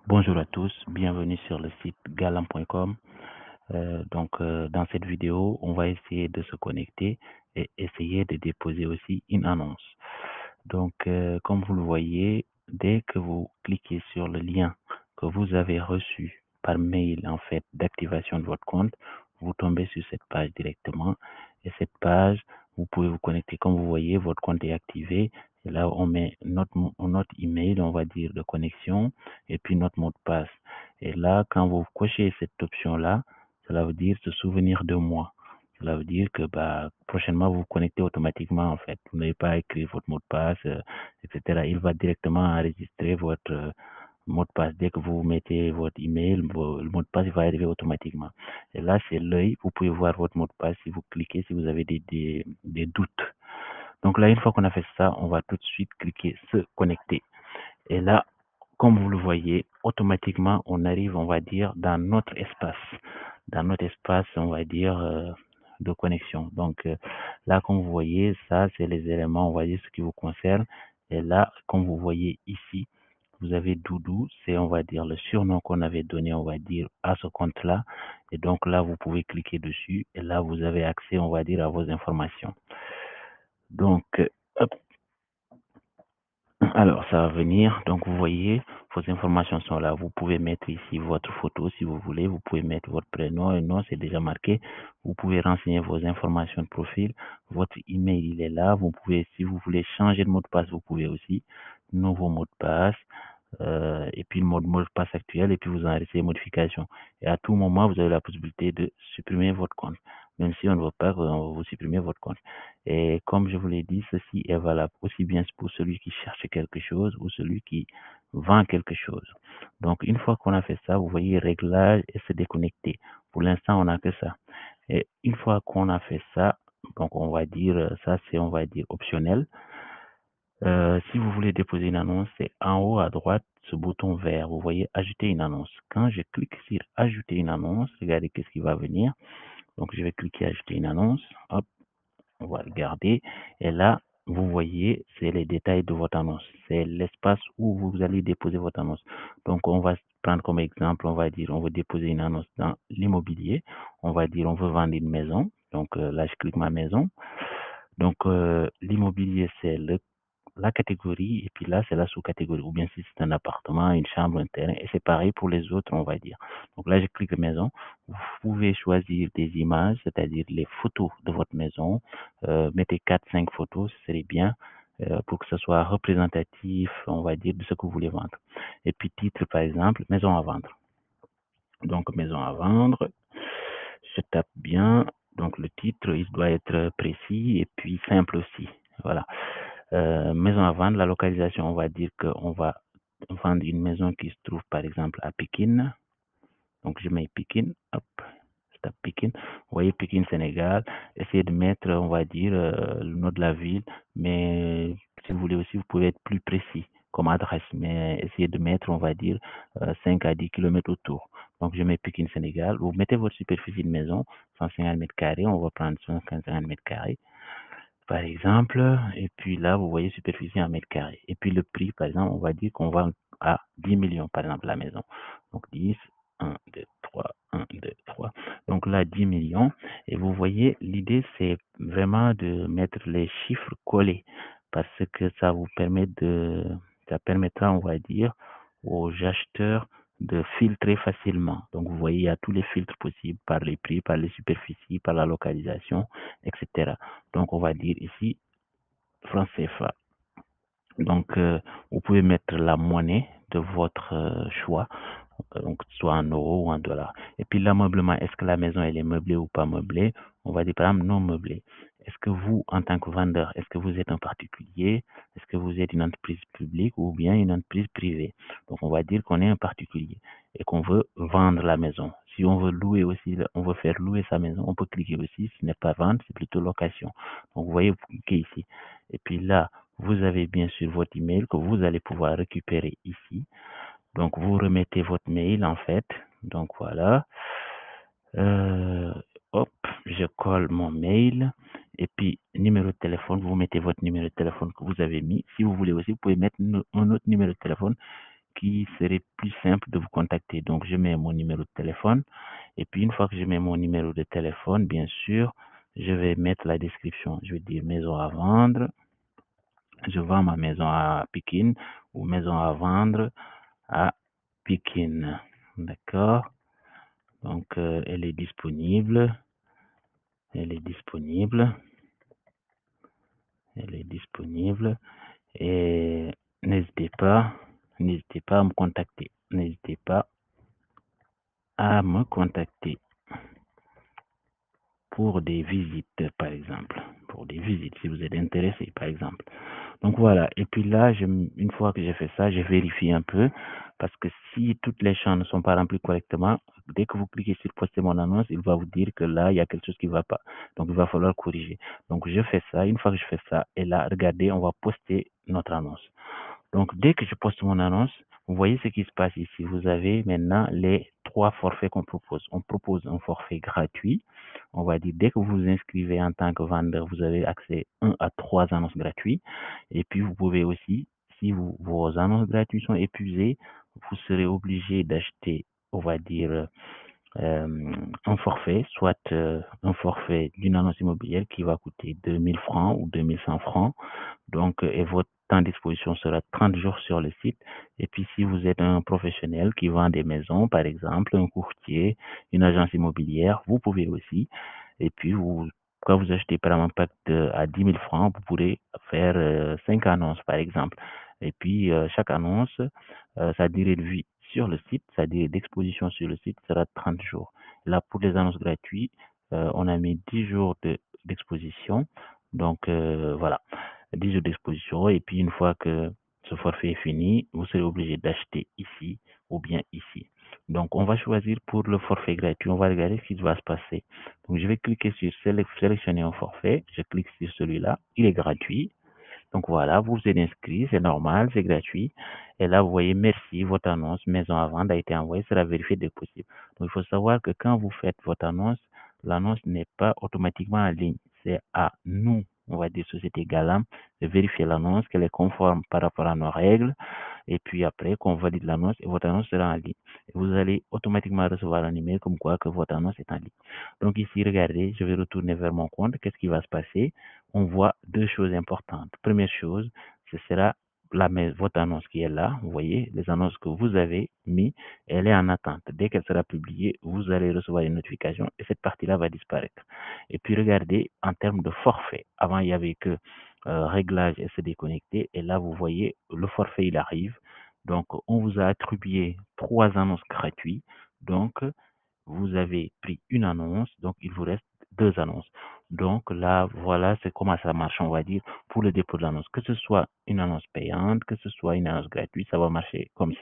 Bonjour à tous, bienvenue sur le site galam.com. Dans cette vidéo, on va essayer de se connecter et essayer de déposer aussi une annonce. Comme vous le voyez, dès que vous cliquez sur le lien que vous avez reçu par mail en fait d'activation de votre compte, vous tombez sur cette page directement. Et cette page, vous pouvez vous connecter. Comme vous voyez, votre compte est activé. Et là, on met notre email, on va dire, de connexion, et puis notre mot de passe. Et là, quand vous cochez cette option-là, cela veut dire se souvenir de moi. Cela veut dire que prochainement, vous vous connectez automatiquement, en fait. Vous n'avez pas à écrire votre mot de passe, etc. Il va directement enregistrer votre mot de passe. Dès que vous mettez votre email, le mot de passe va arriver automatiquement. Et là, c'est l'œil. Vous pouvez voir votre mot de passe si vous cliquez, si vous avez des doutes. Donc là, une fois qu'on a fait ça, on va tout de suite cliquer se connecter. Et là, comme vous le voyez, automatiquement, on arrive, on va dire, dans notre espace. Dans notre espace, on va dire, de connexion. Là, comme vous voyez, ça, c'est les éléments, on va dire, ce qui vous concerne. Et là, comme vous voyez ici, vous avez Doudou, c'est, on va dire, le surnom qu'on avait donné, on va dire, à ce compte-là. Et donc là, vous pouvez cliquer dessus. Et là, vous avez accès, on va dire, à vos informations. Hop, alors, ça va venir. Donc, vous voyez, vos informations sont là. Vous pouvez mettre ici votre photo si vous voulez. Vous pouvez mettre votre prénom et nom, c'est déjà marqué. Vous pouvez renseigner vos informations de profil. Votre email, il est là. Vous pouvez, si vous voulez changer de mot de passe, vous pouvez aussi. Nouveau mot de passe. Et puis le mot de passe actuel, et puis vous enregistrez les modifications. Et à tout moment, vous avez la possibilité de supprimer votre compte. Même si on ne veut pas, on va vous supprimer votre compte. Et comme je vous l'ai dit, ceci est valable aussi bien pour celui qui cherche quelque chose ou celui qui vend quelque chose. Donc, une fois qu'on a fait ça, vous voyez réglages et se déconnecter. Pour l'instant, on n'a que ça. Et une fois qu'on a fait ça, donc on va dire, ça c'est, on va dire, optionnel. Si vous voulez déposer une annonce, c'est en haut à droite, ce bouton vert. Vous voyez ajouter une annonce. Quand je clique sur ajouter une annonce, regardez qu'est-ce qui va venir. Donc, je vais cliquer ajouter une annonce. Hop, on va regarder. Et là, vous voyez, c'est les détails de votre annonce. C'est l'espace où vous allez déposer votre annonce. Donc, on va prendre comme exemple, on va dire, on veut déposer une annonce dans l'immobilier. On va dire, on veut vendre une maison. Donc, là, je clique ma maison. Donc, l'immobilier, c'est la catégorie, et puis là, c'est la sous-catégorie, ou bien si c'est un appartement, une chambre, un terrain, et c'est pareil pour les autres, on va dire. Donc là, je clique maison. Vous pouvez choisir des images, c'est-à-dire les photos de votre maison. Mettez 4, 5 photos, ce serait bien, pour que ce soit représentatif, on va dire, de ce que vous voulez vendre. Et puis titre, par exemple, maison à vendre. Donc, maison à vendre, je tape bien. Donc, le titre, il doit être précis et puis simple aussi. Voilà. Maison à vendre, la localisation, on va dire qu'on va vendre une maison qui se trouve par exemple à Pékin. Donc je mets Pékin, hop, je tape Pékin. Vous voyez Pékin, Sénégal. Essayez de mettre, on va dire, le nom de la ville, mais si vous voulez aussi, vous pouvez être plus précis comme adresse, mais essayez de mettre, on va dire, 5 à 10 kilomètres autour. Donc je mets Pékin, Sénégal. Vous mettez votre superficie de maison, 150 mètres carrés, on va prendre 150 mètres carrés par exemple, et puis là, vous voyez superficie en mètre carré. Et puis le prix, par exemple, on va dire qu'on va à 10 millions, par exemple, la maison. Donc 10, 1, 2, 3, 1, 2, 3. Donc là, 10 millions. Et vous voyez, l'idée, c'est vraiment de mettre les chiffres collés parce que ça vous permet ça permettra, on va dire, aux acheteurs de filtrer facilement. Donc, vous voyez, il y a tous les filtres possibles par les prix, par les superficies, par la localisation, etc. Donc, on va dire ici franc CFA. Donc, vous pouvez mettre la monnaie de votre choix, donc soit en euros ou en dollars. Et puis l'ameublement, est-ce que la maison elle est meublée ou pas meublée? On va dire par exemple non meublée. Est-ce que vous, en tant que vendeur, est-ce que vous êtes un particulier? Est-ce que vous êtes une entreprise publique ou bien une entreprise privée? Donc on va dire qu'on est un particulier et qu'on veut vendre la maison. Si on veut louer aussi, on veut faire louer sa maison, on peut cliquer aussi. Ce n'est pas vendre, c'est plutôt location. Donc vous voyez, vous cliquez ici. Et puis là, vous avez bien sûr votre email que vous allez pouvoir récupérer ici. Donc, vous remettez votre mail en fait. Donc, voilà. Euh, hop, je colle mon mail. Et puis, numéro de téléphone, vous mettez votre numéro de téléphone que vous avez mis. Si vous voulez aussi, vous pouvez mettre un autre numéro de téléphone qui serait plus simple de vous contacter. Donc, je mets mon numéro de téléphone. Et puis, une fois que je mets mon numéro de téléphone, bien sûr, je vais mettre la description. Je vais dire maison à vendre. Je vends ma maison à Pékin ou maison à vendre à Pékin. D'accord? Donc, elle est disponible. Elle est disponible. Elle est disponible. Et n'hésitez pas à me contacter. N'hésitez pas à me contacter pour des visites, par exemple. Pour des visites, si vous êtes intéressé, par exemple. Donc voilà. Et puis là, une fois que j'ai fait ça, je vérifie un peu. Parce que si toutes les champs ne sont pas remplis correctement, dès que vous cliquez sur poster mon annonce, il va vous dire que là, il y a quelque chose qui ne va pas. Donc, il va falloir corriger. Donc, je fais ça. Une fois que je fais ça, et là, regardez, on va poster notre annonce. Donc, dès que je poste mon annonce, vous voyez ce qui se passe ici. Vous avez maintenant les 3 forfaits qu'on propose. On propose un forfait gratuit. On va dire, dès que vous vous inscrivez en tant que vendeur, vous avez accès 1 à 3 annonces gratuites. Et puis, vous pouvez aussi, si vos annonces gratuites sont épuisées, vous serez obligé d'acheter, on va dire, un forfait, soit un forfait d'une annonce immobilière qui va coûter 2000 francs ou 2100 francs. Donc, et votre temps d'exposition sera 30 jours sur le site. Et puis, si vous êtes un professionnel qui vend des maisons, par exemple, un courtier, une agence immobilière, vous pouvez aussi. Et puis, quand vous achetez par un pack à 10 000 francs, vous pourrez faire 5 annonces, par exemple. Et puis, chaque annonce, sa durée de vie sur le site, sa durée d'exposition sur le site sera 30 jours. Là, pour les annonces gratuites, on a mis 10 jours d'exposition. Donc, voilà, 10 jours d'exposition. Et puis, une fois que ce forfait est fini, vous serez obligé d'acheter ici ou bien ici. Donc, on va choisir pour le forfait gratuit. On va regarder ce qui va se passer. Donc, je vais cliquer sur sélectionner un forfait. Je clique sur celui-là. Il est gratuit. Donc voilà, vous êtes inscrit, c'est normal, c'est gratuit. Et là, vous voyez, merci, votre annonce maison à vendre a été envoyée, sera vérifiée dès que possible. Donc il faut savoir que quand vous faites votre annonce, l'annonce n'est pas automatiquement en ligne. C'est à nous, on va dire Société Galam, de vérifier l'annonce, qu'elle est conforme par rapport à nos règles. Et puis après, qu'on valide l'annonce, et votre annonce sera en ligne. Et vous allez automatiquement recevoir un email comme quoi que votre annonce est en ligne. Donc ici, regardez, je vais retourner vers mon compte. Qu'est-ce qui va se passer? On voit 2 choses importantes. Première chose, ce sera votre annonce qui est là. Vous voyez, les annonces que vous avez mis, elle est en attente. Dès qu'elle sera publiée, vous allez recevoir une notification et cette partie-là va disparaître. Et puis regardez, en termes de forfait, avant il n'y avait que réglage et se déconnecter. Et là, vous voyez, le forfait, il arrive. Donc, on vous a attribué 3 annonces gratuites. Donc, vous avez pris une annonce, donc il vous reste 2 annonces. Donc là, voilà, c'est comment ça marche, on va dire, pour le dépôt de l'annonce. Que ce soit une annonce payante, que ce soit une annonce gratuite, ça va marcher comme ça.